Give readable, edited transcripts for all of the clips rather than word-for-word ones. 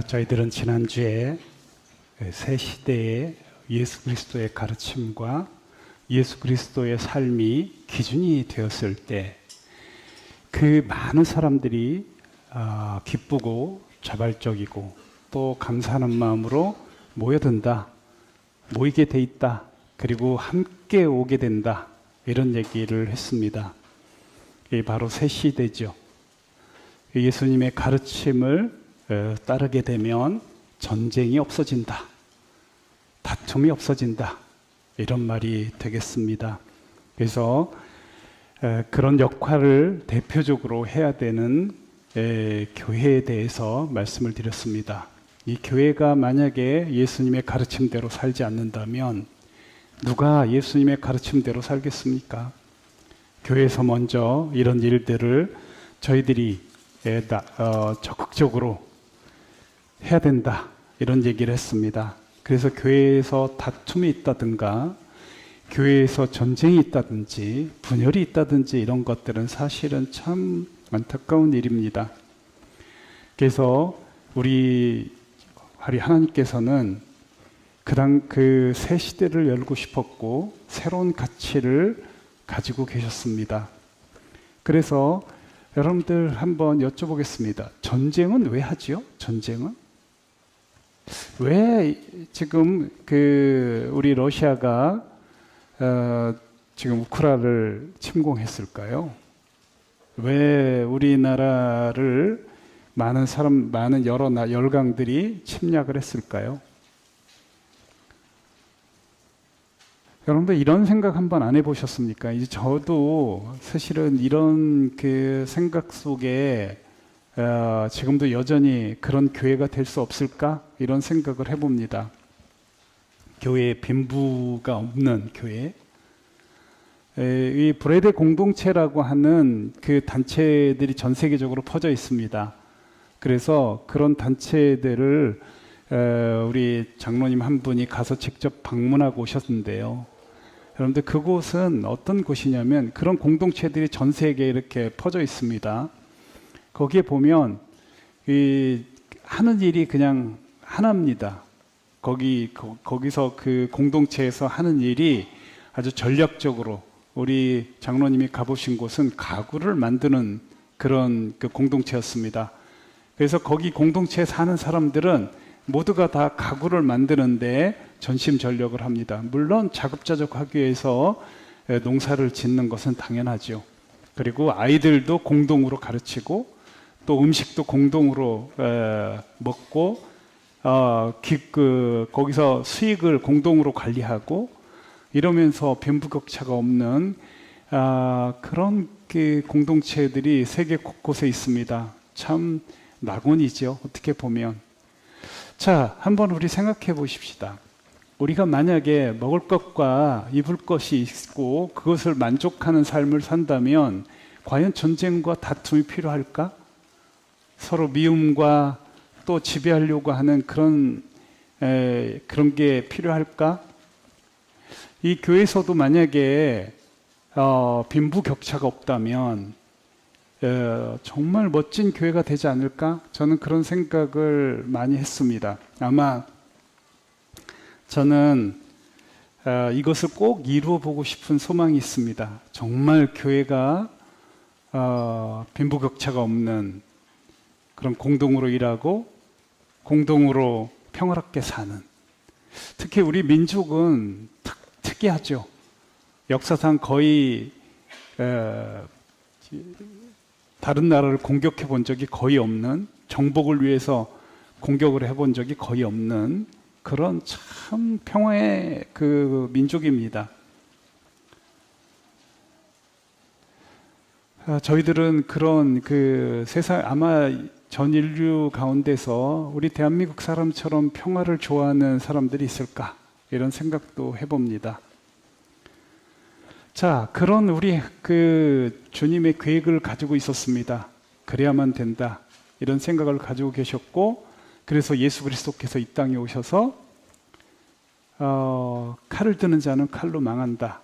저희들은 지난주에 새 시대의 예수 그리스도의 가르침과 예수 그리스도의 삶이 기준이 되었을 때 그 많은 사람들이 기쁘고 자발적이고 또 감사하는 마음으로 모이게 돼 있다. 그리고 함께 오게 된다. 이런 얘기를 했습니다. 이게 바로 새 시대죠. 예수님의 가르침을 따르게 되면 전쟁이 없어진다. 다툼이 없어진다. 이런 말이 되겠습니다. 그래서 그런 역할을 대표적으로 해야 되는 교회에 대해서 말씀을 드렸습니다. 이 교회가 만약에 예수님의 가르침대로 살지 않는다면 누가 예수님의 가르침대로 살겠습니까? 교회에서 먼저 이런 일들을 저희들이 적극적으로 해야 된다. 이런 얘기를 했습니다. 그래서 교회에서 다툼이 있다든가 교회에서 전쟁이 있다든지 분열이 있다든지 이런 것들은 사실은 참 안타까운 일입니다. 그래서 우리 하나님께서는 그 새 시대를 열고 싶었고 새로운 가치를 가지고 계셨습니다. 그래서 여러분들 한번 여쭤보겠습니다. 전쟁은 왜 하지요? 전쟁은? 왜 지금 우리 러시아가 지금 우크라이나를 침공했을까요? 왜 우리나라를 많은 여러 열강들이 침략을 했을까요? 여러분들 이런 생각 한번 안 해보셨습니까? 이제 저도 사실은 이런 생각 속에 지금도 여전히 그런 교회가 될 수 없을까? 이런 생각을 해봅니다. 교회에 빈부가 없는 교회. 이 브레드 공동체라고 하는 그 단체들이 전 세계적으로 퍼져 있습니다. 그래서 그런 단체들을 우리 장로님 한 분이 가서 직접 방문하고 오셨는데요. 여러분들 그곳은 어떤 곳이냐면 그런 공동체들이 전 세계에 이렇게 퍼져 있습니다. 거기에 보면 하는 일이 그냥 하나입니다. 거기서 그 공동체에서 하는 일이 아주 전략적으로 우리 장로님이 가보신 곳은 가구를 만드는 그런 공동체였습니다. 그래서 거기 공동체에 사는 사람들은 모두가 다 가구를 만드는데 전심전력을 합니다. 물론 자급자족하기 위해서 농사를 짓는 것은 당연하죠. 그리고 아이들도 공동으로 가르치고 또 음식도 공동으로 먹고 거기서 수익을 공동으로 관리하고 이러면서 빈부격차가 없는 그런 공동체들이 세계 곳곳에 있습니다. 참 낙원이죠. 어떻게 보면. 자, 한번 우리 생각해 보십시다. 우리가 만약에 먹을 것과 입을 것이 있고 그것을 만족하는 삶을 산다면 과연 전쟁과 다툼이 필요할까? 서로 미움과 또 지배하려고 하는 그런 게 필요할까? 이 교회에서도 만약에 빈부격차가 없다면 정말 멋진 교회가 되지 않을까? 저는 그런 생각을 많이 했습니다. 아마 저는 이것을 꼭 이루어 보고 싶은 소망이 있습니다. 정말 교회가 빈부격차가 없는 그런 공동으로 일하고 공동으로 평화롭게 사는, 특히 우리 민족은 특이하죠. 역사상 거의 다른 나라를 공격해 본 적이 거의 없는, 정복을 위해서 공격을 해본 적이 거의 없는 그런 참 평화의 민족입니다. 저희들은 그런 세상 아마 전 인류 가운데서 우리 대한민국 사람처럼 평화를 좋아하는 사람들이 있을까? 이런 생각도 해봅니다. 자, 그런 우리 주님의 계획을 가지고 있었습니다. 그래야만 된다. 이런 생각을 가지고 계셨고, 그래서 예수 그리스도께서 이 땅에 오셔서 칼을 드는 자는 칼로 망한다.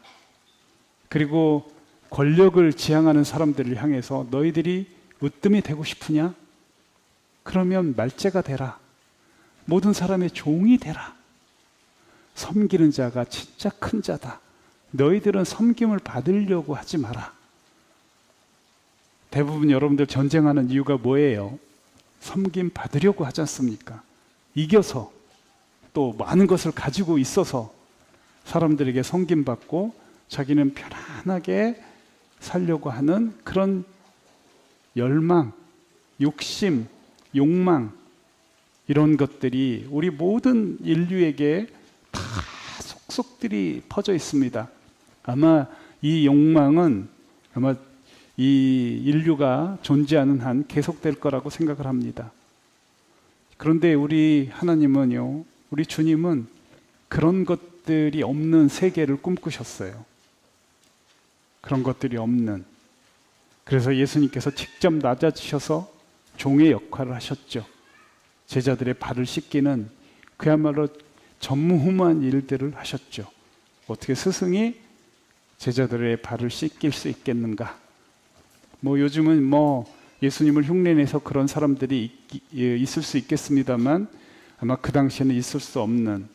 그리고 권력을 지향하는 사람들을 향해서 너희들이 으뜸이 되고 싶으냐? 그러면 말제가 되라. 모든 사람의 종이 되라. 섬기는 자가 진짜 큰 자다. 너희들은 섬김을 받으려고 하지 마라. 대부분 여러분들 전쟁하는 이유가 뭐예요? 섬김 받으려고 하지 않습니까? 이겨서 또 많은 것을 가지고 있어서 사람들에게 섬김받고 자기는 편안하게 살려고 하는 그런 열망, 욕심, 욕망, 이런 것들이 우리 모든 인류에게 다 속속들이 퍼져 있습니다. 아마 이 욕망은 아마 이 인류가 존재하는 한 계속될 거라고 생각을 합니다. 그런데 우리 하나님은요, 우리 주님은 그런 것들이 없는 세계를 꿈꾸셨어요. 그런 것들이 없는. 그래서 예수님께서 직접 낮아지셔서 종의 역할을 하셨죠. 제자들의 발을 씻기는 그야말로 전무후무한 일들을 하셨죠. 어떻게 스승이 제자들의 발을 씻길 수 있겠는가? 요즘은 예수님을 흉내내서 그런 사람들이 있을 수 있겠습니다만 아마 그 당시에는 있을 수 없는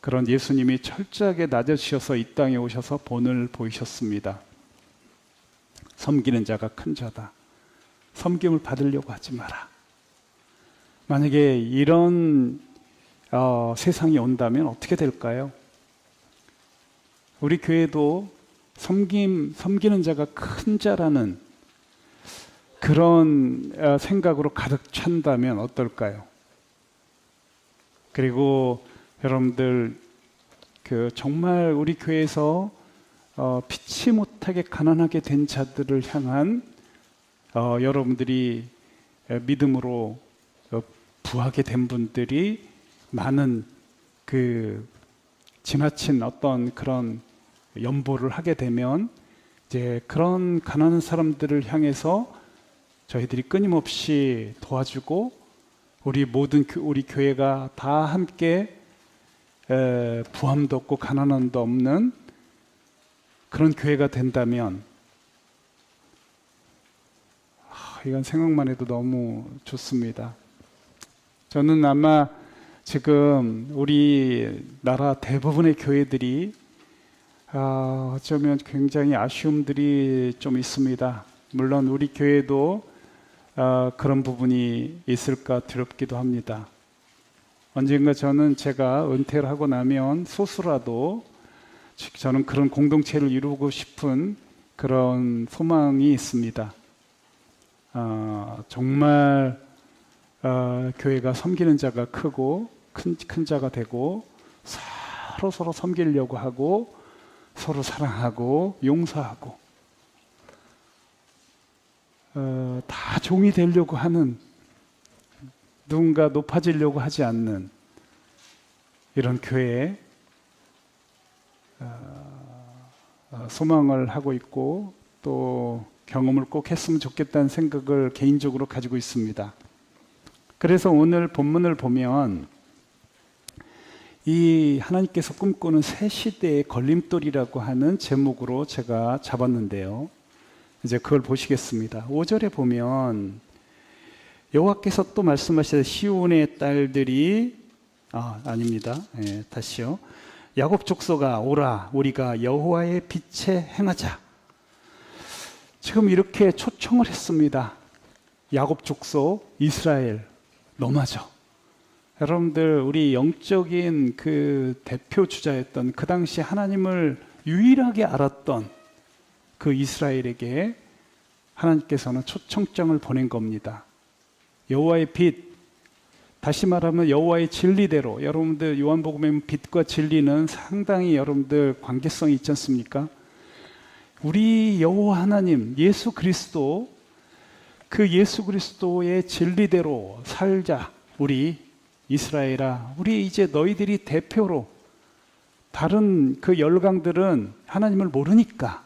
그런 예수님이 철저하게 낮아지셔서 이 땅에 오셔서 본을 보이셨습니다. 섬기는 자가 큰 자다. 섬김을 받으려고 하지 마라. 만약에 이런 세상이 온다면 어떻게 될까요? 우리 교회도 섬기는 자가 큰 자라는 그런 생각으로 가득 찬다면 어떨까요? 그리고 여러분들 정말 우리 교회에서 피치 못하게 가난하게 된 자들을 향한 여러분들이 믿음으로 부하게 된 분들이 많은 지나친 어떤 그런 연보를 하게 되면 이제 그런 가난한 사람들을 향해서 저희들이 끊임없이 도와주고 우리 교회가 다 함께 부함도 없고 가난함도 없는 그런 교회가 된다면 이건 생각만 해도 너무 좋습니다. 저는 아마 지금 우리나라 대부분의 교회들이 어쩌면 굉장히 아쉬움들이 좀 있습니다. 물론 우리 교회도 그런 부분이 있을까 두렵기도 합니다. 언젠가 제가 은퇴를 하고 나면 소수라도 저는 그런 공동체를 이루고 싶은 그런 소망이 있습니다. 정말 교회가 섬기는 자가 크고 큰 자가 되고 서로 섬기려고 하고 서로 사랑하고 용서하고 다 종이 되려고 하는, 누군가 높아지려고 하지 않는 이런 교회에 소망을 하고 있고 또 경험을 꼭 했으면 좋겠다는 생각을 개인적으로 가지고 있습니다. 그래서 오늘 본문을 보면 이 하나님께서 꿈꾸는 새 시대의 걸림돌이라고 하는 제목으로 제가 잡았는데요. 이제 그걸 보시겠습니다. 5절에 보면 여호와께서 또 말씀하시되 시온의 딸들이 아닙니다. 다시요. 야곱 족속아 오라 우리가 여호와의 빛에 행하자. 지금 이렇게 초청을 했습니다. 야곱 족속 이스라엘 너마저. 여러분들 우리 영적인 그 대표 주자였던 그 당시 하나님을 유일하게 알았던 그 이스라엘에게 하나님께서는 초청장을 보낸 겁니다. 여호와의 빛, 다시 말하면 여호와의 진리대로. 여러분들 요한복음에 빛과 진리는 상당히 여러분들 관계성이 있지 않습니까? 우리 여호와 하나님 예수 그리스도, 그 예수 그리스도의 진리대로 살자. 우리 이스라엘아, 우리 이제 너희들이 대표로, 다른 그 열강들은 하나님을 모르니까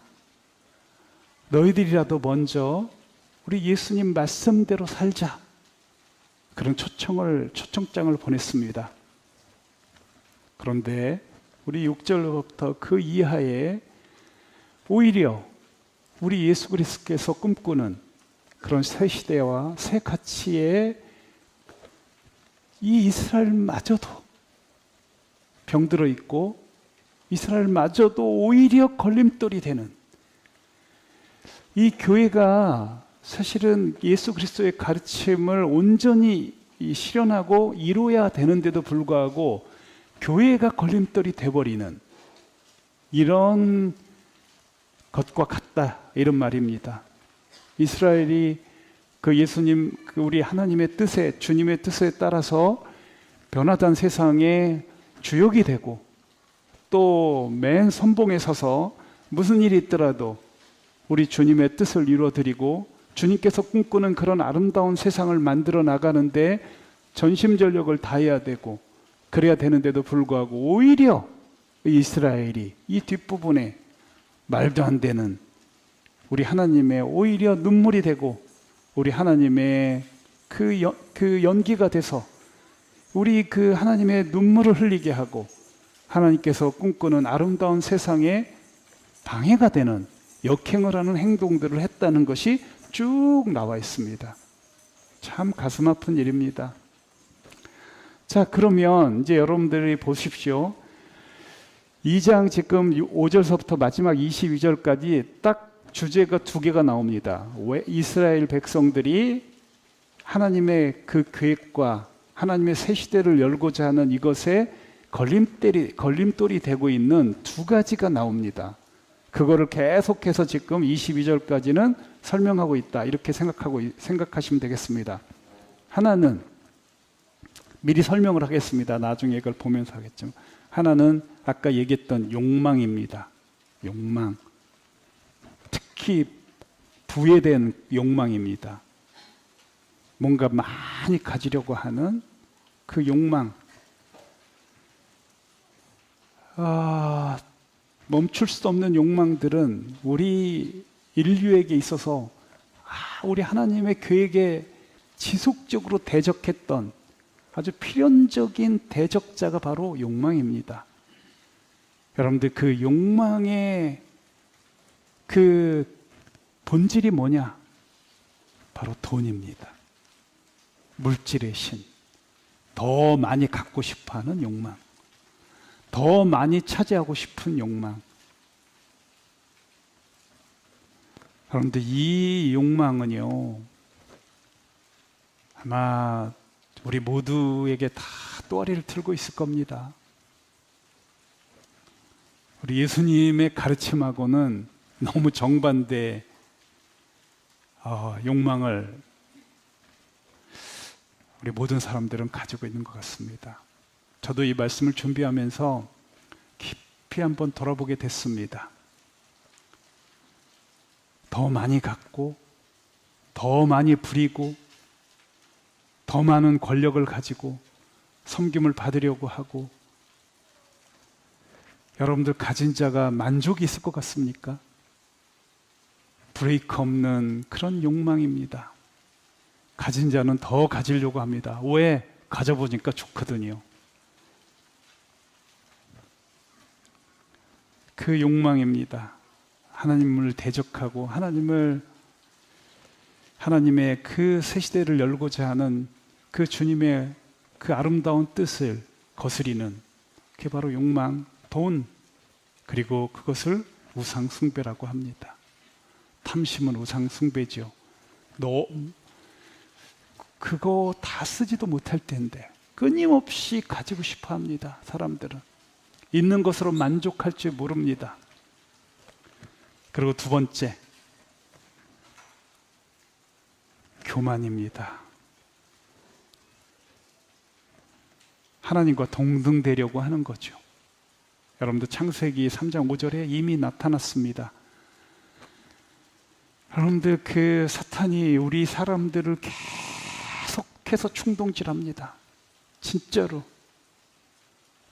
너희들이라도 먼저 우리 예수님 말씀대로 살자. 그런 초청장을 보냈습니다. 그런데 우리 6절부터 그 이하에 오히려 우리 예수 그리스도께서 꿈꾸는 그런 새 시대와 새 가치의 이 이스라엘마저도 병들어 있고 이스라엘마저도 오히려 걸림돌이 되는 이 교회가 사실은 예수 그리스도의 가르침을 온전히 실현하고 이루어야 되는데도 불구하고 교회가 걸림돌이 돼버리는 이런 것과 같다, 이런 말입니다. 이스라엘이 그 예수님, 우리 하나님의 뜻에, 주님의 뜻에 따라서 변화된 세상에 주역이 되고 또 맨 선봉에 서서 무슨 일이 있더라도 우리 주님의 뜻을 이루어드리고 주님께서 꿈꾸는 그런 아름다운 세상을 만들어 나가는데 전심전력을 다해야 되고 그래야 되는데도 불구하고 오히려 이스라엘이 이 뒷부분에 말도 안 되는 우리 하나님의 오히려 눈물이 되고 우리 하나님의 그 연기가 돼서 우리 그 하나님의 눈물을 흘리게 하고 하나님께서 꿈꾸는 아름다운 세상에 방해가 되는 역행을 하는 행동들을 했다는 것이 쭉 나와 있습니다. 참 가슴 아픈 일입니다. 자, 그러면 이제 여러분들이 보십시오. 2장 지금 5절서부터 마지막 22절까지 딱 주제가 두 개가 나옵니다. 왜 이스라엘 백성들이 하나님의 그 계획과 하나님의 새 시대를 열고자 하는 이것에 걸림돌이 되고 있는 두 가지가 나옵니다. 그거를 계속해서 지금 22절까지는 설명하고 있다, 이렇게 생각하시면 되겠습니다. 하나는 미리 설명을 하겠습니다. 나중에 이걸 보면서 하겠지만, 하나는 아까 얘기했던 욕망입니다. 욕망, 특히 부에 대한 욕망입니다. 뭔가 많이 가지려고 하는 그 욕망. 멈출 수 없는 욕망들은 우리 인류에게 있어서 우리 하나님의 계획에 지속적으로 대적했던 아주 필연적인 대적자가 바로 욕망입니다. 여러분들, 그 욕망의 그 본질이 뭐냐? 바로 돈입니다. 물질의 신. 더 많이 갖고 싶어하는 욕망, 더 많이 차지하고 싶은 욕망. 그런데 이 욕망은요, 아마 우리 모두에게 다 또아리를 틀고 있을 겁니다. 우리 예수님의 가르침하고는 너무 정반대 욕망을 우리 모든 사람들은 가지고 있는 것 같습니다. 저도 이 말씀을 준비하면서 깊이 한번 돌아보게 됐습니다. 더 많이 갖고, 더 많이 부리고, 더 많은 권력을 가지고 섬김을 받으려고 하고, 여러분들 가진 자가 만족이 있을 것 같습니까? 브레이크 없는 그런 욕망입니다. 가진 자는 더 가지려고 합니다. 왜? 가져보니까 좋거든요. 그 욕망입니다. 하나님을 대적하고 하나님의 그 새 시대를 열고자 하는 그 주님의 그 아름다운 뜻을 거스리는, 그게 바로 욕망, 돈, 그리고 그것을 우상 숭배라고 합니다. 탐심은 우상 숭배죠. 그거 다 쓰지도 못할 텐데 끊임없이 가지고 싶어 합니다. 사람들은 있는 것으로 만족할 줄 모릅니다. 그리고 두 번째, 교만입니다. 하나님과 동등되려고 하는 거죠. 여러분들 창세기 3장 5절에 이미 나타났습니다. 여러분들, 그 사탄이 우리 사람들을 계속해서 충동질합니다. 진짜로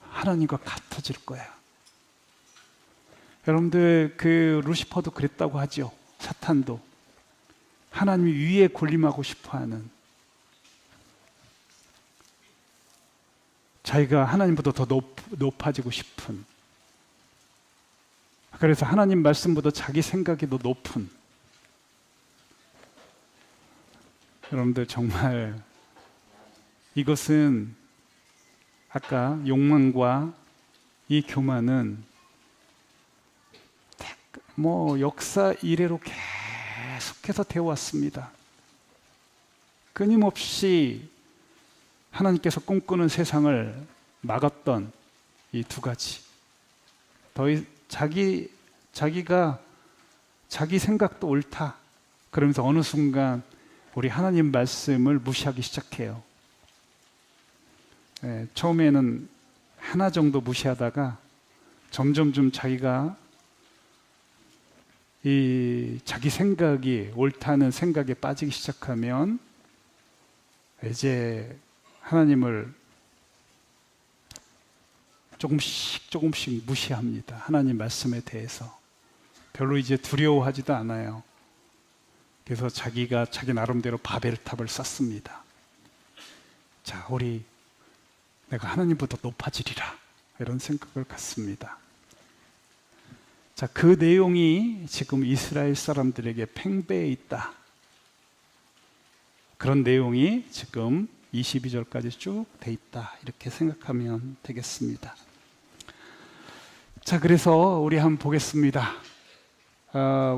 하나님과 같아질 거야. 여러분들, 그 루시퍼도 그랬다고 하죠. 사탄도 하나님 위에 군림하고 싶어하는, 자기가 하나님보다 더 높아지고 싶은, 그래서 하나님 말씀보다 자기 생각이 더 높은. 여러분들, 정말 이것은 아까 욕망과 이 교만은 역사 이래로 계속해서 되어 왔습니다. 끊임없이 하나님께서 꿈꾸는 세상을 막았던 이 두 가지. 자기가 자기 생각도 옳다. 그러면서 어느 순간 우리 하나님 말씀을 무시하기 시작해요. 처음에는 하나 정도 무시하다가 점점점 자기가 자기 생각이 옳다는 생각에 빠지기 시작하면 이제 하나님을 조금씩 무시합니다. 하나님 말씀에 대해서 별로 이제 두려워하지도 않아요. 그래서 자기가 자기 나름대로 바벨탑을 쌓습니다. 자, 내가 하나님보다 높아지리라, 이런 생각을 갖습니다. 자, 그 내용이 지금 이스라엘 사람들에게 팽배해 있다. 그런 내용이 지금 22절까지 쭉 돼 있다, 이렇게 생각하면 되겠습니다. 자, 그래서 우리 한번 보겠습니다.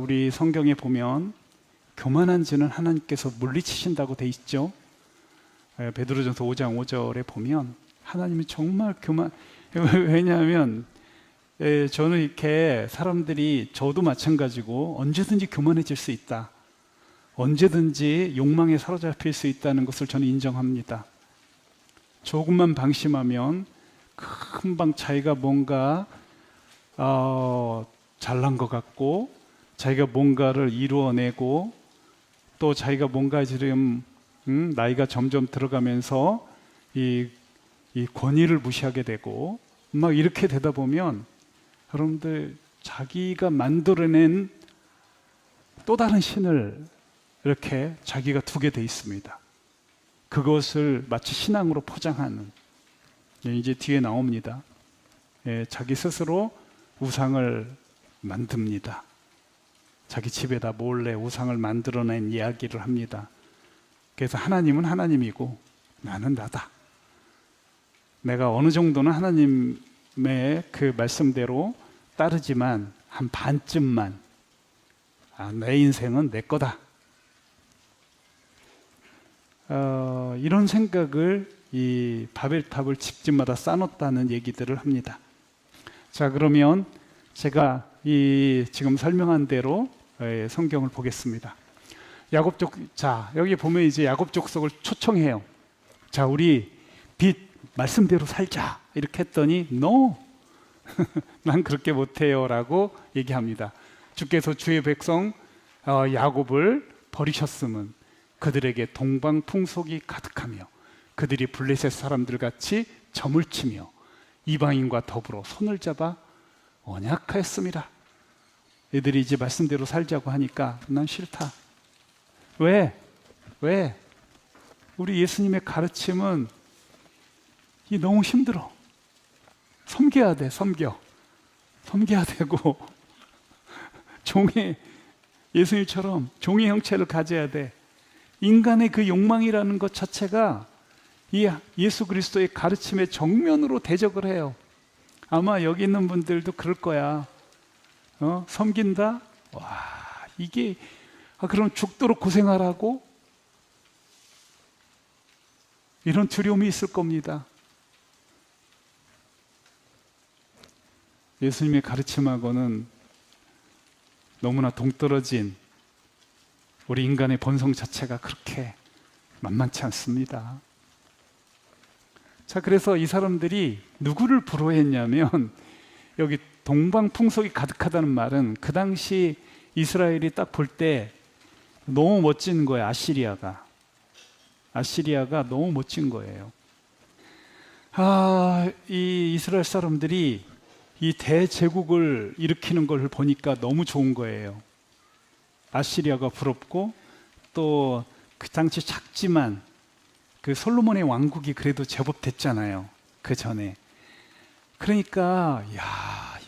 우리 성경에 보면 교만한 자는 하나님께서 물리치신다고 돼 있죠. 베드로전서 5장 5절에 보면 하나님이 정말 왜냐하면 저는 이렇게 사람들이, 저도 마찬가지고 언제든지 교만해질 수 있다, 언제든지 욕망에 사로잡힐 수 있다는 것을 저는 인정합니다. 조금만 방심하면 금방 자기가 뭔가 잘난 것 같고, 자기가 뭔가를 이루어내고, 또 자기가 뭔가 지금 나이가 점점 들어가면서 이 권위를 무시하게 되고 막 이렇게 되다 보면 여러분들 자기가 만들어낸 또 다른 신을 이렇게 자기가 두게 돼 있습니다. 그것을 마치 신앙으로 포장하는, 이제 뒤에 나옵니다. 자기 스스로 우상을 만듭니다. 자기 집에다 몰래 우상을 만들어낸 이야기를 합니다. 그래서 하나님은 하나님이고 나는 나다. 내가 어느 정도는 하나님의 그 말씀대로 따르지만 한 반쯤만, 내 인생은 내 거다. 이런 생각을 이 바벨탑을 집집마다 쌓아놓았다는 얘기들을 합니다. 자, 그러면 제가 지금 설명한 대로 성경을 보겠습니다. 자, 여기 보면 이제 야곱 족속을 초청해요. 자, 우리 빛 말씀대로 살자, 이렇게 했더니 No, 난 그렇게 못해요 라고 얘기합니다. 주께서 주의 백성 야곱을 버리셨음은 그들에게 동방풍속이 가득하며 그들이 블레셋 사람들 같이 점을 치며 이방인과 더불어 손을 잡아 언약하였습니다. 애들이 이제 말씀대로 살자고 하니까 난 싫다. 왜? 우리 예수님의 가르침은 너무 힘들어. 섬겨야 돼. 섬겨야 되고 예수님처럼 종의 형체를 가져야 돼. 인간의 그 욕망이라는 것 자체가 이 예수 그리스도의 가르침의 정면으로 대적을 해요. 아마 여기 있는 분들도 그럴 거야. 섬긴다? 와, 이게 그럼 죽도록 고생하라고? 이런 두려움이 있을 겁니다. 예수님의 가르침하고는 너무나 동떨어진 우리 인간의 본성 자체가 그렇게 만만치 않습니다. 자, 그래서 이 사람들이 누구를 부러워했냐면, 여기 동방풍속이 가득하다는 말은 그 당시 이스라엘이 딱 볼 때 너무 멋진 거예요. 아시리아가 너무 멋진 거예요. 이 이스라엘 사람들이 이 대제국을 일으키는 걸 보니까 너무 좋은 거예요. 아시리아가 부럽고, 또 그 당시 작지만 그 솔로몬의 왕국이 그래도 제법 됐잖아요, 그 전에. 그러니까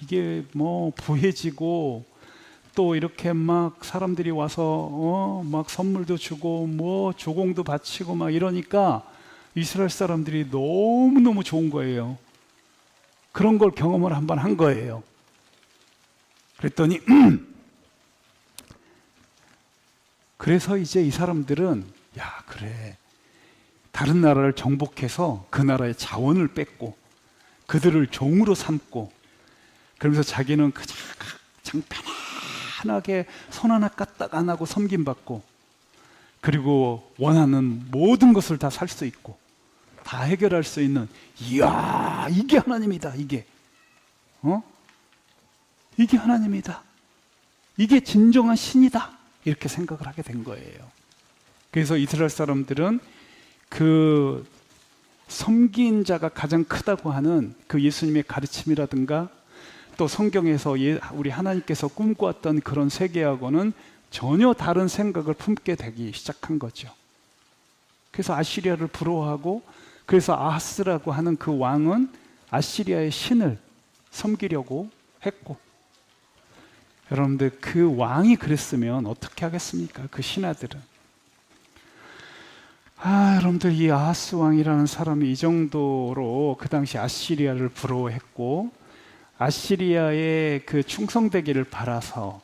이게 뭐 부해지고, 또 이렇게 막 사람들이 와서 막 선물도 주고 뭐 조공도 바치고 막 이러니까 이스라엘 사람들이 너무너무 좋은 거예요. 그런 걸 경험을 한번 한 거예요. 그랬더니 그래서 이제 이 사람들은 야, 그래, 다른 나라를 정복해서 그 나라의 자원을 뺏고 그들을 종으로 삼고, 그러면서 자기는 그냥 편안하게 손 하나 까딱 안 하고 섬김받고, 그리고 원하는 모든 것을 다 살 수 있고 다 해결할 수 있는, 이야, 이게 하나님이다. 이게 이게 하나님이다. 이게 진정한 신이다. 이렇게 생각을 하게 된 거예요. 그래서 이스라엘 사람들은 그 섬긴 자가 가장 크다고 하는 그 예수님의 가르침이라든가 또 성경에서 우리 하나님께서 꿈꿔왔던 그런 세계하고는 전혀 다른 생각을 품게 되기 시작한 거죠. 그래서 아시리아를 부러워하고, 그래서 아하스라고 하는 그 왕은 아시리아의 신을 섬기려고 했고, 여러분들 그 왕이 그랬으면 어떻게 하겠습니까? 그 신하들은. 여러분들 이 아하스 왕이라는 사람이 이 정도로 그 당시 아시리아를 부러워했고 아시리아의 그 충성되기를 바라서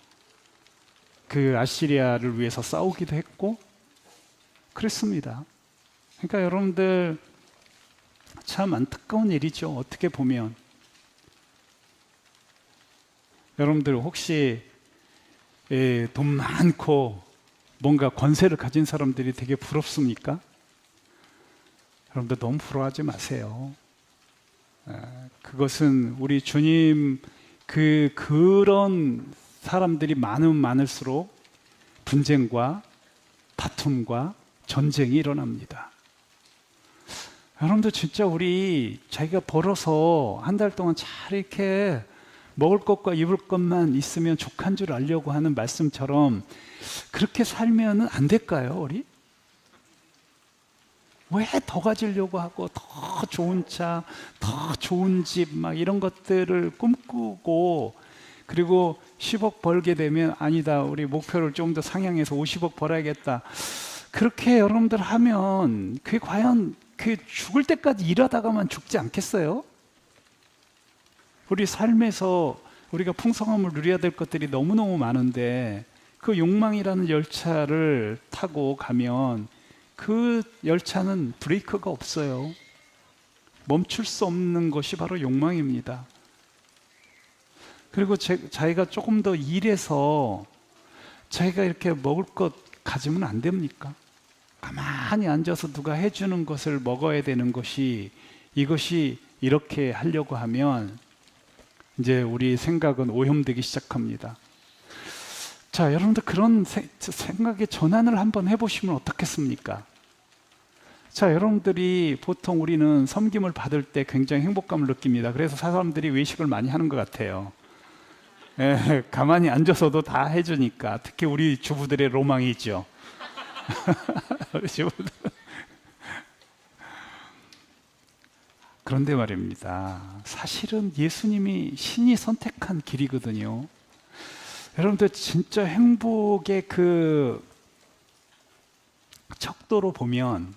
그 아시리아를 위해서 싸우기도 했고 그랬습니다. 그러니까 여러분들 참 안타까운 일이죠. 어떻게 보면 여러분들 혹시 돈 많고 뭔가 권세를 가진 사람들이 되게 부럽습니까? 여러분들 너무 부러워하지 마세요. 그것은 우리 주님 그런 사람들이 많으면 많을수록 분쟁과 다툼과 전쟁이 일어납니다. 여러분들 진짜 우리 자기가 벌어서 한 달 동안 잘 이렇게 먹을 것과 입을 것만 있으면 족한 줄 알려고 하는 말씀처럼 그렇게 살면은 안 될까요, 우리? 왜 더 가지려고 하고 더 좋은 차, 더 좋은 집 막 이런 것들을 꿈꾸고, 그리고 10억 벌게 되면 아니다, 우리 목표를 좀 더 상향해서 50억 벌어야겠다. 그렇게 여러분들 하면 그게 과연 그 죽을 때까지 일하다가만 죽지 않겠어요? 우리 삶에서 우리가 풍성함을 누려야 될 것들이 너무너무 많은데 그 욕망이라는 열차를 타고 가면 그 열차는 브레이크가 없어요. 멈출 수 없는 것이 바로 욕망입니다. 그리고 자기가 조금 더 일해서 자기가 이렇게 먹을 것 가지면 안 됩니까? 가만히 앉아서 누가 해주는 것을 먹어야 되는 것이, 이것이 이렇게 하려고 하면 이제 우리 생각은 오염되기 시작합니다. 자, 여러분들 그런 생각의 전환을 한번 해보시면 어떻겠습니까? 자, 여러분들이 보통 우리는 섬김을 받을 때 굉장히 행복감을 느낍니다. 그래서 사람들이 외식을 많이 하는 것 같아요. 가만히 앉아서도 다 해주니까. 특히 우리 주부들의 로망이죠. 우리 주부들. 그런데 말입니다. 사실은 예수님이 신이 선택한 길이거든요. 여러분들 진짜 행복의 그 척도로 보면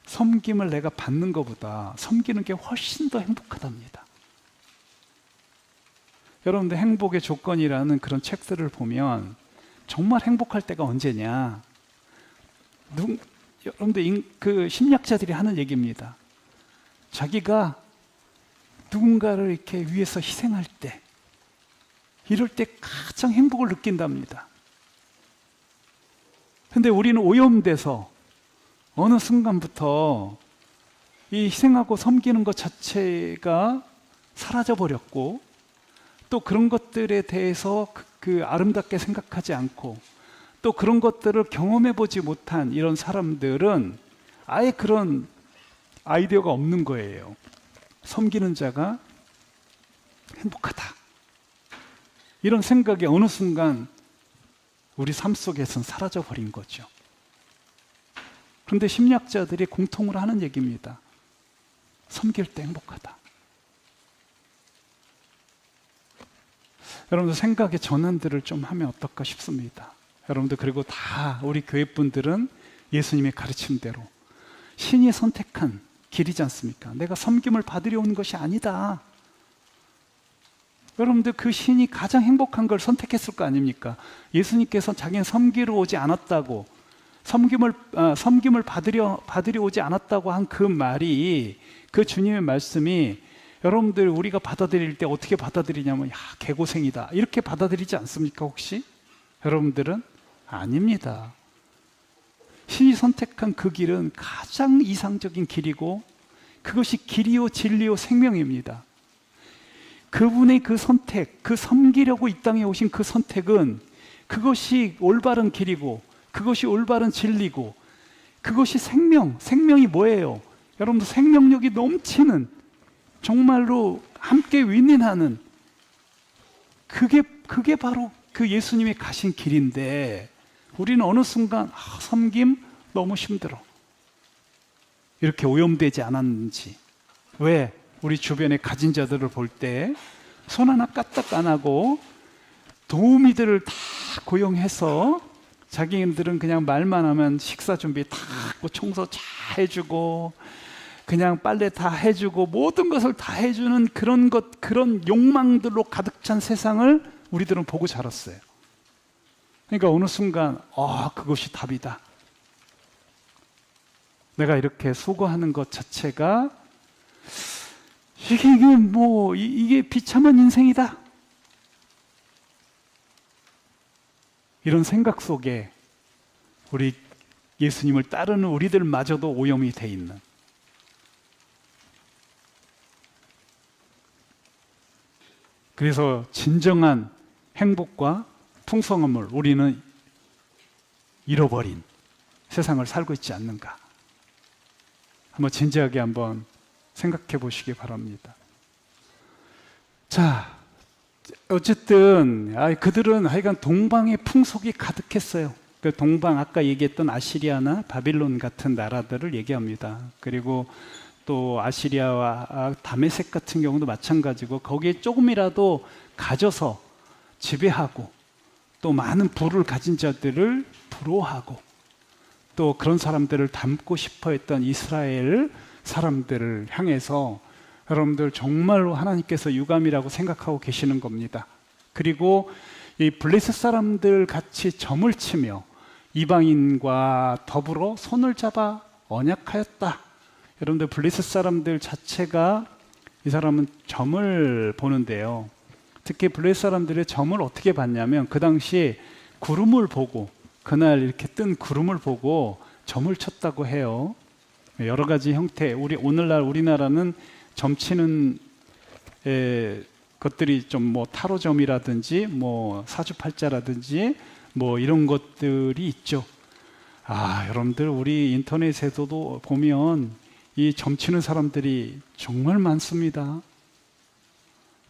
섬김을 내가 받는 것보다 섬기는 게 훨씬 더 행복하답니다. 여러분들 행복의 조건이라는 그런 책들을 보면 정말 행복할 때가 언제냐? 여러분들 그 심리학자들이 하는 얘기입니다. 자기가 누군가를 이렇게 위해서 희생할 때, 이럴 때 가장 행복을 느낀답니다. 근데 우리는 오염돼서 어느 순간부터 이 희생하고 섬기는 것 자체가 사라져버렸고, 또 그런 것들에 대해서 그 아름답게 생각하지 않고, 또 그런 것들을 경험해보지 못한 이런 사람들은 아예 그런 아이디어가 없는 거예요. 섬기는 자가 행복하다, 이런 생각이 어느 순간 우리 삶 속에서는 사라져버린 거죠. 그런데 심리학자들이 공통으로 하는 얘기입니다. 섬길 때 행복하다. 여러분들 생각의 전환들을 좀 하면 어떨까 싶습니다. 여러분들, 그리고 다 우리 교회 분들은 예수님의 가르침대로 신이 선택한 길이지 않습니까? 내가 섬김을 받으려 온 것이 아니다. 여러분들, 그 신이 가장 행복한 걸 선택했을 거 아닙니까? 예수님께서 자기는 섬기러 오지 않았다고, 섬김을 받으려 오지 않았다고 한 그 말이, 그 주님의 말씀이 여러분들 우리가 받아들일 때 어떻게 받아들이냐면, 야, 개고생이다, 이렇게 받아들이지 않습니까? 혹시 여러분들은? 아닙니다. 신이 선택한 그 길은 가장 이상적인 길이고, 그것이 길이요 진리요 생명입니다. 그분의 그 선택, 그 섬기려고 이 땅에 오신 그 선택은, 그것이 올바른 길이고, 그것이 올바른 진리고, 그것이 생명이 뭐예요? 여러분들, 생명력이 넘치는, 정말로 함께 윈윈하는, 그게 바로 그 예수님이 가신 길인데, 우리는 어느 순간 섬김 너무 힘들어, 이렇게 오염되지 않았는지. 왜? 우리 주변에 가진 자들을 볼 때 손 하나 까딱 안 하고 도우미들을 다 고용해서, 자기들은 그냥 말만 하면 식사 준비 다 하고, 청소 잘 해주고, 그냥 빨래 다 해주고, 모든 것을 다 해주는 그런 욕망들로 가득 찬 세상을 우리들은 보고 자랐어요. 그러니까 어느 순간 그것이 답이다. 내가 이렇게 수고하는 것 자체가 이게 비참한 인생이다, 이런 생각 속에 우리 예수님을 따르는 우리들마저도 오염이 돼 있는, 그래서 진정한 행복과 풍성함을 우리는 잃어버린 세상을 살고 있지 않는가, 한번 진지하게 한번 생각해 보시기 바랍니다. 자, 어쨌든 그들은 하여간 동방의 풍속이 가득했어요. 그 동방, 아까 얘기했던 아시리아나 바빌론 같은 나라들을 얘기합니다. 그리고 또 아시리아와 다메섹 같은 경우도 마찬가지고, 거기에 조금이라도 가져서 지배하고, 또 많은 부를 가진 자들을 부러워하고, 또 그런 사람들을 담고 싶어 했던 이스라엘 사람들을 향해서 여러분들 정말로 하나님께서 유감이라고 생각하고 계시는 겁니다. 그리고 이 블레셋 사람들 같이 점을 치며 이방인과 더불어 손을 잡아 언약하였다. 여러분들, 블레셋 사람들 자체가, 이 사람은 점을 보는데요, 특히 블레셋 사람들의 점을 어떻게 봤냐면, 그 당시에 구름을 보고, 그날 이렇게 뜬 구름을 보고 점을 쳤다고 해요. 여러 가지 형태, 오늘날 우리나라는 점치는 것들이 좀 타로점이라든지 사주팔자라든지 이런 것들이 있죠. 여러분들, 우리 인터넷에서도 보면 이 점치는 사람들이 정말 많습니다.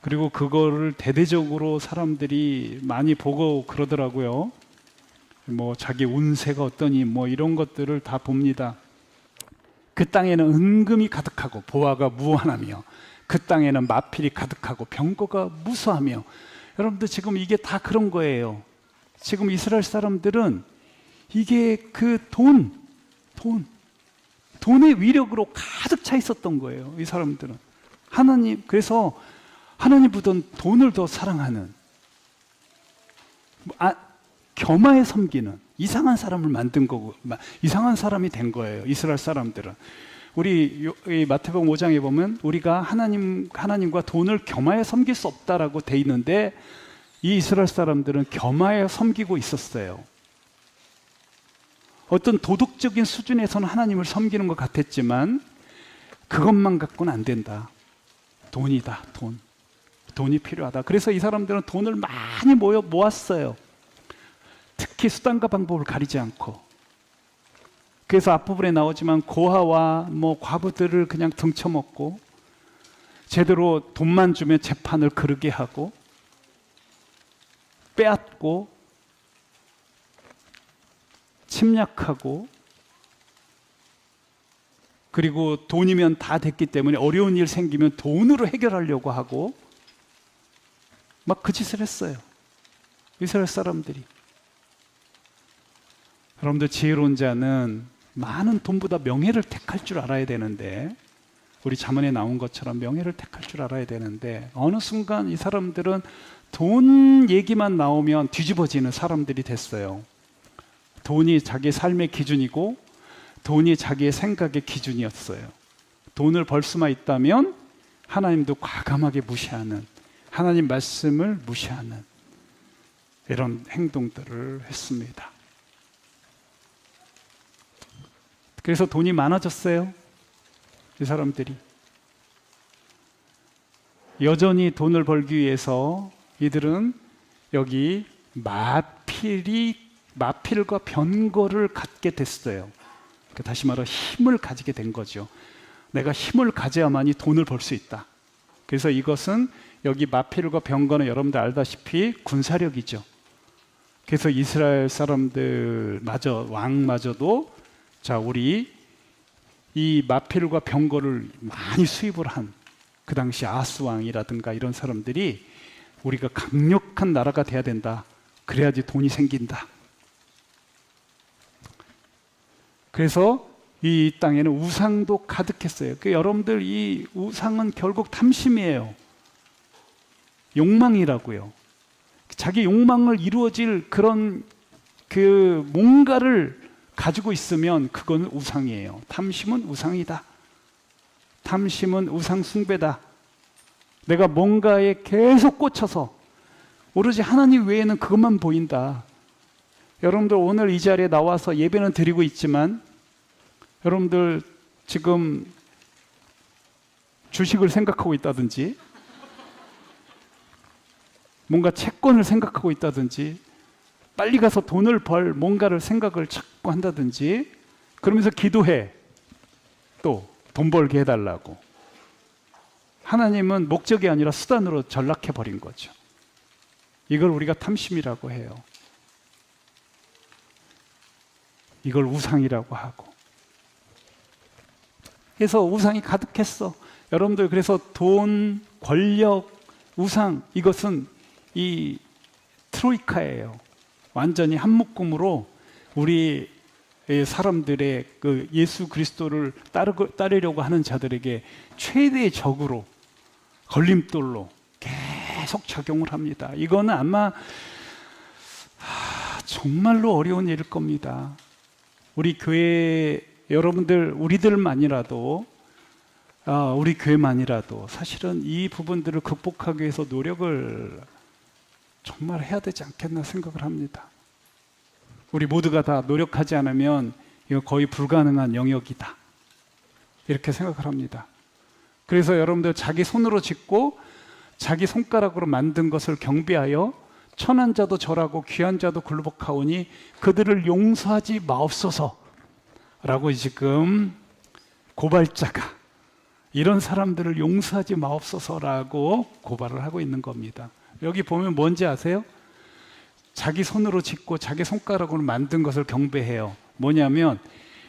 그리고 그거를 대대적으로 사람들이 많이 보고 그러더라고요. 자기 운세가 어떠니 이런 것들을 다 봅니다. 그 땅에는 은금이 가득하고 보화가 무한하며, 그 땅에는 마필이 가득하고 병거가 무수하며. 여러분들, 지금 이게 다 그런 거예요. 지금 이스라엘 사람들은 이게 그 돈의 위력으로 가득 차 있었던 거예요. 이 사람들은 그래서 하나님보다는 돈을 더 사랑하는, 겸하에 섬기는 이상한 사람을 만든 거고, 이상한 사람이 된 거예요, 이스라엘 사람들은. 우리 마태복음 5장에 보면 우리가 하나님과 돈을 겸하에 섬길 수 없다라고 돼 있는데, 이 이스라엘 사람들은 겸하에 섬기고 있었어요. 어떤 도덕적인 수준에서는 하나님을 섬기는 것 같았지만, 그것만 갖고는 안 된다. 돈이다, 돈이 필요하다. 그래서 이 사람들은 돈을 많이 모았어요. 특히 수단과 방법을 가리지 않고. 그래서 앞부분에 나오지만 고아와 과부들을 그냥 등쳐먹고, 제대로 돈만 주면 재판을 그르게 하고, 빼앗고, 침략하고, 그리고 돈이면 다 됐기 때문에 어려운 일 생기면 돈으로 해결하려고 하고, 그 짓을 했어요, 이스라엘 사람들이. 여러분들, 지혜로운 자는 많은 돈보다 명예를 택할 줄 알아야 되는데, 우리 잠언에 나온 것처럼 명예를 택할 줄 알아야 되는데, 어느 순간 이 사람들은 돈 얘기만 나오면 뒤집어지는 사람들이 됐어요. 돈이 자기 삶의 기준이고 돈이 자기의 생각의 기준이었어요. 돈을 벌 수만 있다면 하나님도 과감하게 무시하는, 하나님 말씀을 무시하는 이런 행동들을 했습니다. 그래서 돈이 많아졌어요. 이 사람들이 여전히 돈을 벌기 위해서 이들은 여기 마필과 변거를 갖게 됐어요. 다시 말해 힘을 가지게 된 거죠. 내가 힘을 가져야만이 돈을 벌 수 있다. 그래서 이것은 여기 마필과 병거는 여러분들 알다시피 군사력이죠. 그래서 이스라엘 사람들마저, 왕마저도 자, 우리 이 마필과 병거를 많이 수입을 한 그 당시 아하스 왕이라든가 이런 사람들이 우리가 강력한 나라가 돼야 된다. 그래야지 돈이 생긴다. 그래서 이 땅에는 우상도 가득했어요. 여러분들 이 우상은 결국 탐심이에요. 욕망이라고요. 자기 욕망을 이루어질 그런 그 뭔가를 가지고 있으면 그건 우상이에요. 탐심은 우상이다. 탐심은 우상 숭배다. 내가 뭔가에 계속 꽂혀서 오로지 하나님 외에는 그것만 보인다. 여러분들 오늘 이 자리에 나와서 예배는 드리고 있지만 여러분들 지금 주식을 생각하고 있다든지 뭔가 채권을 생각하고 있다든지 빨리 가서 돈을 벌 뭔가를 생각을 자꾸 한다든지 그러면서 기도해. 또 돈 벌게 해달라고. 하나님은 목적이 아니라 수단으로 전락해버린 거죠. 이걸 우리가 탐심이라고 해요. 이걸 우상이라고 하고. 그래서 우상이 가득했어. 여러분들 그래서 돈, 권력, 우상 이것은 이 트로이카예요. 완전히 한묶음으로 우리 사람들의 그 예수 그리스도를 따르려고 하는 자들에게 최대의 적으로 걸림돌로 계속 작용을 합니다. 이거는 아마 정말로 어려운 일일 겁니다. 우리 교회 여러분들 우리들만이라도 우리 교회만이라도 사실은 이 부분들을 극복하기 위해서 노력을 정말 해야 되지 않겠나 생각을 합니다. 우리 모두가 다 노력하지 않으면 이거 거의 불가능한 영역이다. 이렇게 생각을 합니다. 그래서 여러분들 자기 손으로 짓고 자기 손가락으로 만든 것을 경배하여 천한 자도 절하고 귀한 자도 굴복하오니 그들을 용서하지 마옵소서 라고 지금 고발자가 이런 사람들을 용서하지 마옵소서라고 고발을 하고 있는 겁니다. 여기 보면 뭔지 아세요? 자기 손으로 짓고 자기 손가락으로 만든 것을 경배해요. 뭐냐면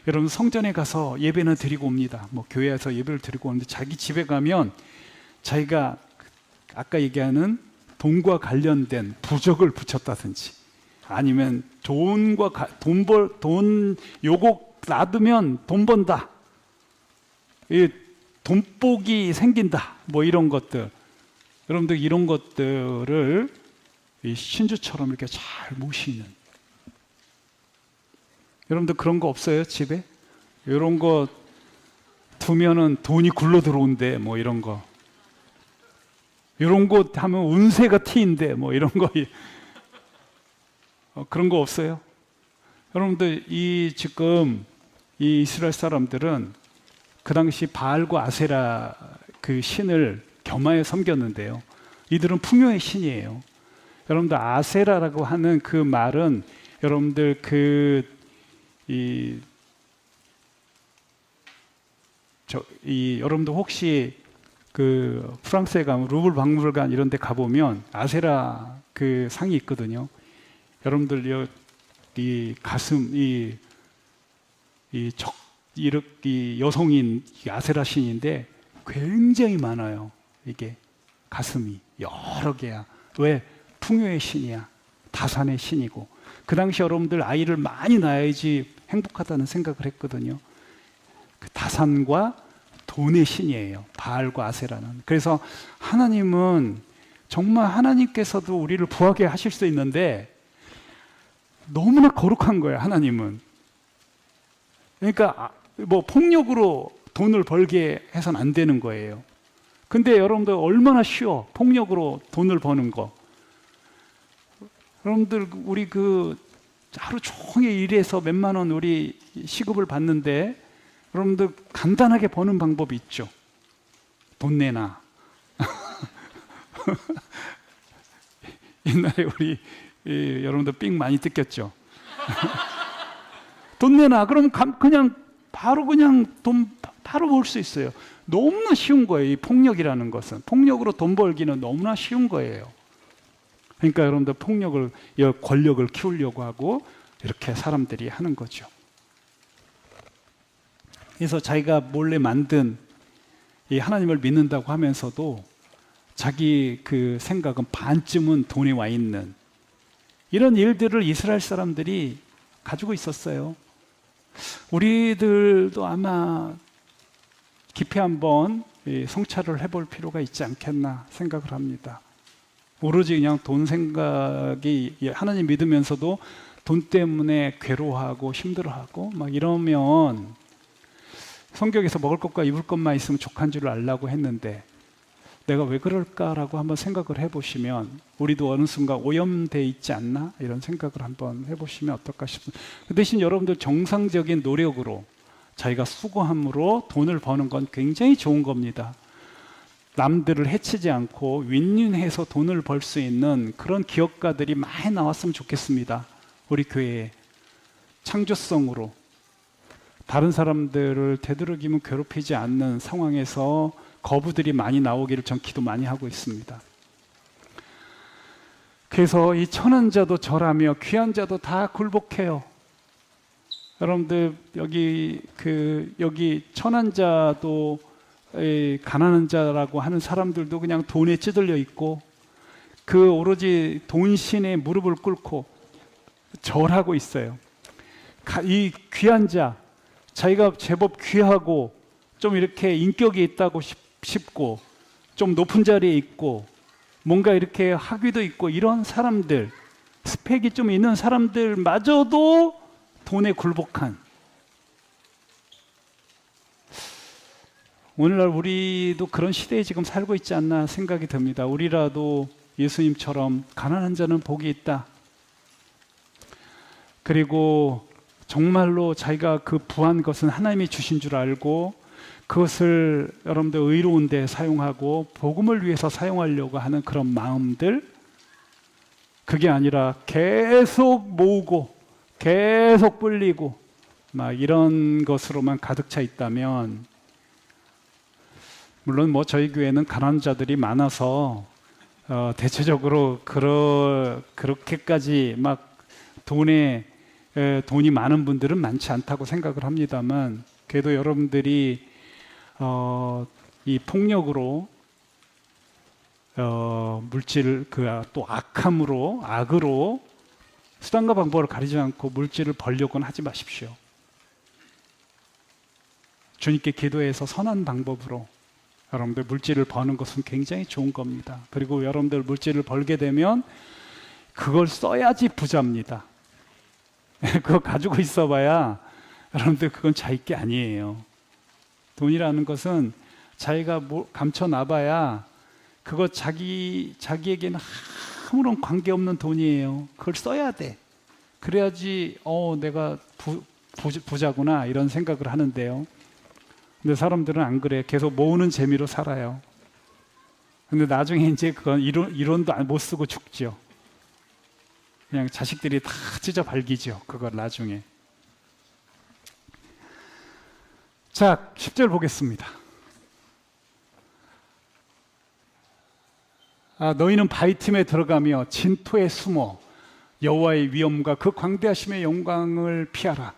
여러분 성전에 가서 예배는 드리고 옵니다. 뭐 교회에서 예배를 드리고 오는데 자기 집에 가면 자기가 아까 얘기하는 돈과 관련된 부적을 붙였다든지 아니면 돈 요거 놔두면 돈 번다. 돈복이 생긴다. 뭐 이런 것들. 여러분들 이런 것들을 신주처럼 이렇게 잘 모시는. 여러분들 그런 거 없어요? 집에? 이런 거 두면은 돈이 굴러 들어온대. 뭐 이런 거. 이런 거 하면 운세가 튀인대. 뭐 이런 거. 그런 거 없어요? 여러분들 지금 이 이스라엘 사람들은 그 당시 바알과 아세라 그 신을 겸하여 섬겼는데요. 이들은 풍요의 신이에요. 여러분들 아세라라고 하는 그 말은 여러분들 여러분들 혹시 그 프랑스에 가면 루블 박물관 이런 데 가보면 아세라 그 상이 있거든요. 여러분들 이 가슴 이 여성인 아세라 신인데 굉장히 많아요. 이게 가슴이 여러 개야. 왜? 풍요의 신이야. 다산의 신이고. 그 당시 여러분들 아이를 많이 낳아야지 행복하다는 생각을 했거든요. 그 다산과 돈의 신이에요. 바알과 아세라는. 그래서 하나님은 정말 하나님께서도 우리를 부하게 하실 수 있는데 너무나 거룩한 거예요. 하나님은. 그러니까 뭐 폭력으로 돈을 벌게 해서는 안 되는 거예요. 근데 여러분들 얼마나 쉬워. 폭력으로 돈을 버는 거. 여러분들 우리 그 하루 종일 일해서 몇만 원 우리 시급을 받는데 여러분들 간단하게 버는 방법이 있죠. 돈 내놔. 옛날에 우리 여러분들 삥 많이 뜯겼죠. 돈 내놔. 그럼 그냥 바로 그냥 돈 바로 벌 수 있어요. 너무나 쉬운 거예요. 이 폭력이라는 것은. 폭력으로 돈 벌기는 너무나 쉬운 거예요. 그러니까 여러분들 폭력을, 권력을 키우려고 하고 이렇게 사람들이 하는 거죠. 그래서 자기가 몰래 만든 이 하나님을 믿는다고 하면서도 자기 그 생각은 반쯤은 돈에 와 있는 이런 일들을 이스라엘 사람들이 가지고 있었어요. 우리들도 아마 깊이 한번 성찰을 해볼 필요가 있지 않겠나 생각을 합니다. 오로지 그냥 돈 생각이, 하나님 믿으면서도 돈 때문에 괴로워하고 힘들어하고 막 이러면 성경에서 먹을 것과 입을 것만 있으면 족한 줄 알라고 했는데 내가 왜 그럴까라고 한번 생각을 해보시면 우리도 어느 순간 오염돼 있지 않나 이런 생각을 한번 해보시면 어떨까 싶습니다. 그 대신 여러분들 정상적인 노력으로 자기가 수고함으로 돈을 버는 건 굉장히 좋은 겁니다. 남들을 해치지 않고 윈윈해서 돈을 벌 수 있는 그런 기업가들이 많이 나왔으면 좋겠습니다. 우리 교회에 창조성으로 다른 사람들을 되도록이면 괴롭히지 않는 상황에서 거부들이 많이 나오기를 전 기도 많이 하고 있습니다. 그래서 이 천한 자도 절하며 귀한 자도 다 굴복해요. 여러분들 여기 천한 자도 가난한 자라고 하는 사람들도 그냥 돈에 찌들려 있고 그 오로지 돈신에 무릎을 꿇고 절하고 있어요. 이 귀한 자, 자기가 제법 귀하고 좀 이렇게 인격이 있다고 싶고 좀 높은 자리에 있고 뭔가 이렇게 학위도 있고 이런 사람들, 스펙이 좀 있는 사람들마저도 돈에 굴복한, 오늘날 우리도 그런 시대에 지금 살고 있지 않나 생각이 듭니다. 우리라도 예수님처럼 가난한 자는 복이 있다. 그리고 정말로 자기가 그 부한 것은 하나님이 주신 줄 알고 그것을 여러분들 의로운 데 사용하고 복음을 위해서 사용하려고 하는 그런 마음들, 그게 아니라 계속 모으고 계속 불리고 막 이런 것으로만 가득 차 있다면, 물론 뭐 저희 교회는 가난한 자들이 많아서 대체적으로 그렇게까지 막 돈이 많은 분들은 많지 않다고 생각을 합니다만, 그래도 여러분들이 이 폭력으로 물질 또 악으로 수단과 방법을 가리지 않고 물질을 벌려고는 하지 마십시오. 주님께 기도해서 선한 방법으로 여러분들 물질을 버는 것은 굉장히 좋은 겁니다. 그리고 여러분들 물질을 벌게 되면 그걸 써야지 부자입니다. 그거 가지고 있어봐야 여러분들 그건 자기 게 아니에요. 돈이라는 것은 자기가 감춰놔봐야 그거 자기에게는 아무런 관계없는 돈이에요. 그걸 써야 돼. 그래야지 내가 부자구나 이런 생각을 하는데요. 근데 사람들은 안 그래. 계속 모으는 재미로 살아요. 근데 나중에 이제 그건 이론도 못 쓰고 죽죠. 그냥 자식들이 다 찢어 발기죠. 그걸 나중에. 자, 10절 보겠습니다. 너희는 바위 틈에 들어가며 진토에 숨어 여호와의 위엄과 그 광대하심의 영광을 피하라.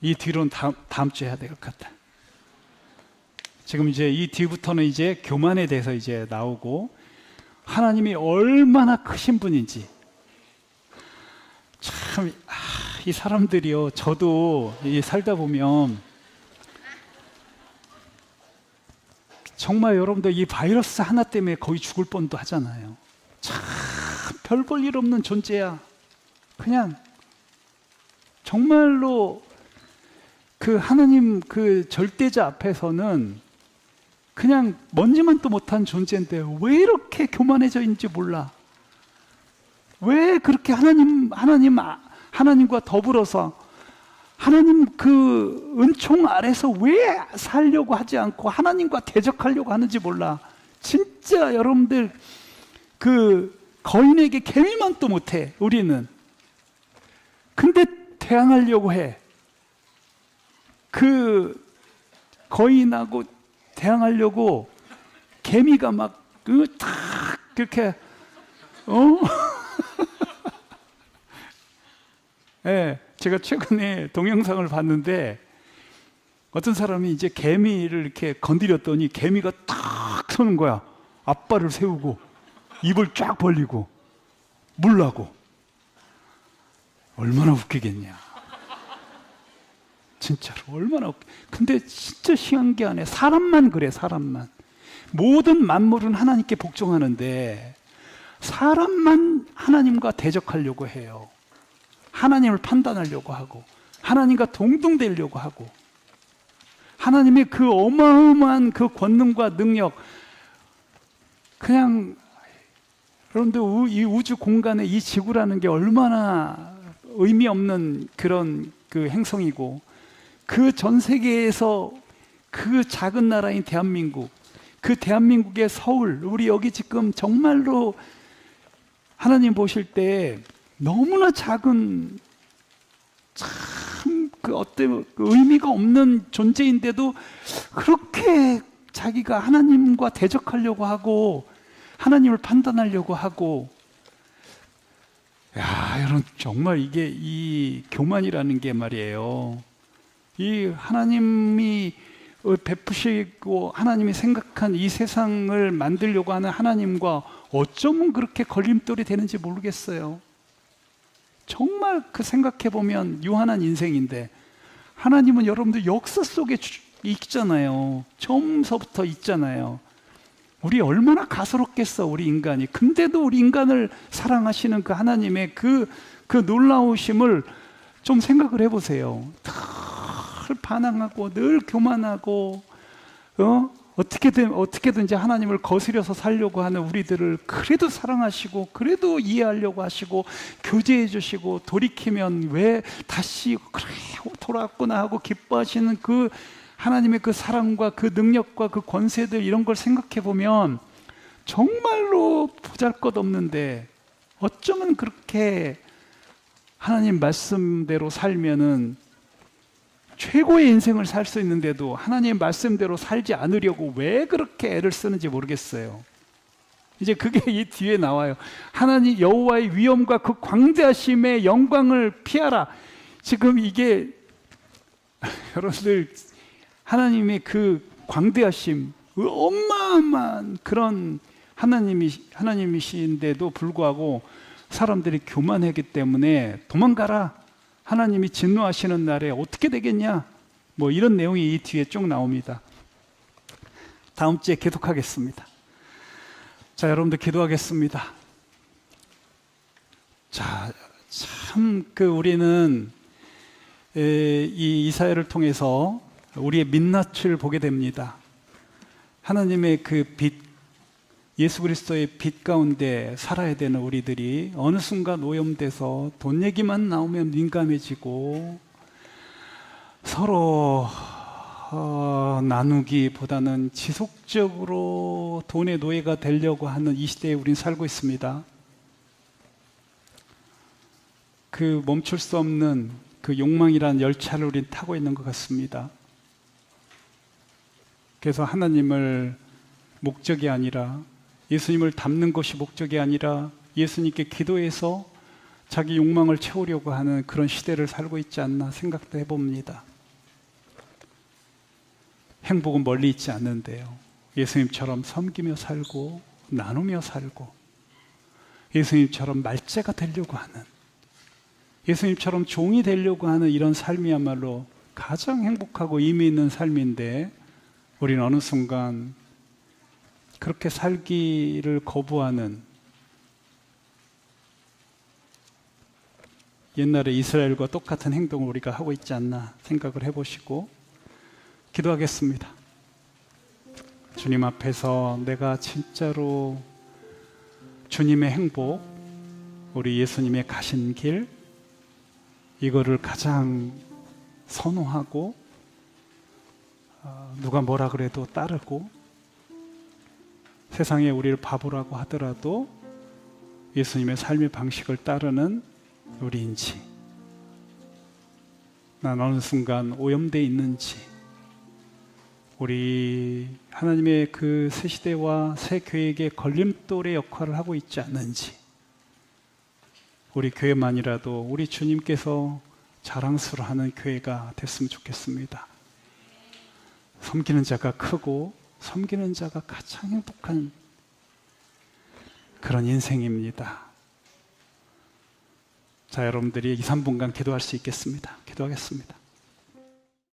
이 뒤로는 다음 주에 해야 될 것 같다. 지금 이제 이 뒤부터는 이제 교만에 대해서 이제 나오고 하나님이 얼마나 크신 분인지 참 이 사람들이요, 저도 살다 보면 정말 여러분들 이 바이러스 하나 때문에 거의 죽을 뻔도 하잖아요. 참 별 볼 일 없는 존재야. 그냥 정말로 그 하나님 그 절대자 앞에서는 그냥 먼지만도 못한 존재인데 왜 이렇게 교만해져 있는지 몰라. 왜 그렇게 하나님과 더불어서 하나님 그 은총 아래서 왜 살려고 하지 않고 하나님과 대적하려고 하는지 몰라. 진짜 여러분들 그 거인에게 개미만도 못해 우리는. 근데 대항하려고 해. 그 거인하고 대항하려고 개미가 막 탁 그렇게 네, 제가 최근에 동영상을 봤는데 어떤 사람이 이제 개미를 이렇게 건드렸더니 개미가 탁 서는 거야. 앞발을 세우고 입을 쫙 벌리고 물라고. 얼마나 웃기겠냐. 진짜로 얼마나 웃겨. 근데 진짜 신기하네. 사람만 그래. 사람만. 모든 만물은 하나님께 복종하는데 사람만 하나님과 대적하려고 해요. 하나님을 판단하려고 하고 하나님과 동등되려고 하고 하나님의 그 어마어마한 그 권능과 능력, 그냥 여러분들 이 우주 공간에 이 지구라는 게 얼마나 의미 없는 그런 그 행성이고 그 전 세계에서 그 작은 나라인 대한민국, 그 대한민국의 서울, 우리 여기 지금 정말로 하나님 보실 때 너무나 작은 참 그 어떤 의미가 없는 존재인데도 그렇게 자기가 하나님과 대적하려고 하고 하나님을 판단하려고 하고, 야, 여러분 정말 이게 이 교만이라는 게 말이에요. 이 하나님이 베푸시고 하나님이 생각한 이 세상을 만들려고 하는 하나님과 어쩌면 그렇게 걸림돌이 되는지 모르겠어요. 정말 그 생각해 보면 유한한 인생인데 하나님은 여러분들 역사 속에 있잖아요. 처음서부터 있잖아요. 우리 얼마나 가소롭겠어 우리 인간이. 근데도 우리 인간을 사랑하시는 그 하나님의 그 놀라우심을 좀 생각을 해보세요. 늘 반항하고 늘 교만하고 어떻게든지 하나님을 거스려서 살려고 하는 우리들을 그래도 사랑하시고 그래도 이해하려고 하시고 교제해 주시고 돌이키면 왜 다시 그래 돌아왔구나 하고 기뻐하시는 그 하나님의 그 사랑과 그 능력과 그 권세들, 이런 걸 생각해 보면 정말로 보잘것없는데 어쩌면 그렇게 하나님 말씀대로 살면은 최고의 인생을 살 수 있는데도 하나님 말씀대로 살지 않으려고 왜 그렇게 애를 쓰는지 모르겠어요. 이제 그게 이 뒤에 나와요. 하나님 여호와의 위엄과 그 광대하심의 영광을 피하라. 지금 이게 여러분들 하나님의 그 광대하심, 그 어마어마한 그런 하나님이신데도 불구하고 사람들이 교만하기 때문에 도망가라. 하나님이 진노하시는 날에 어떻게 되겠냐? 뭐 이런 내용이 이 뒤에 쭉 나옵니다. 다음 주에 계속하겠습니다. 자, 여러분들 기도하겠습니다. 자, 참 우리는 이 이사야를 통해서 우리의 민낯을 보게 됩니다. 하나님의 그 빛, 예수 그리스도의 빛 가운데 살아야 되는 우리들이 어느 순간 오염돼서 돈 얘기만 나오면 민감해지고 서로 나누기보다는 지속적으로 돈의 노예가 되려고 하는 이 시대에 우린 살고 있습니다. 그 멈출 수 없는 그 욕망이라는 열차를 우린 타고 있는 것 같습니다. 그래서 하나님을 목적이 아니라, 예수님을 닮는 것이 목적이 아니라 예수님께 기도해서 자기 욕망을 채우려고 하는 그런 시대를 살고 있지 않나 생각도 해봅니다. 행복은 멀리 있지 않는데요, 예수님처럼 섬기며 살고 나누며 살고 예수님처럼 말제가 되려고 하는 예수님처럼 종이 되려고 하는 이런 삶이야말로 가장 행복하고 의미 있는 삶인데, 우리는 어느 순간 그렇게 살기를 거부하는, 옛날에 이스라엘과 똑같은 행동을 우리가 하고 있지 않나 생각을 해보시고 기도하겠습니다. 주님 앞에서 내가 진짜로 주님의 행복, 우리 예수님의 가신 길, 이거를 가장 선호하고 누가 뭐라 그래도 따르고, 세상에 우리를 바보라고 하더라도 예수님의 삶의 방식을 따르는 우리인지, 난 어느 순간 오염되어 있는지, 우리 하나님의 그 새 시대와 새 교회에게 걸림돌의 역할을 하고 있지 않는지, 우리 교회만이라도 우리 주님께서 자랑스러워하는 교회가 됐으면 좋겠습니다. 섬기는 자가 크고 섬기는 자가 가장 행복한 그런 인생입니다. 자, 여러분들이 2, 3분간 기도할 수 있겠습니다. 기도하겠습니다.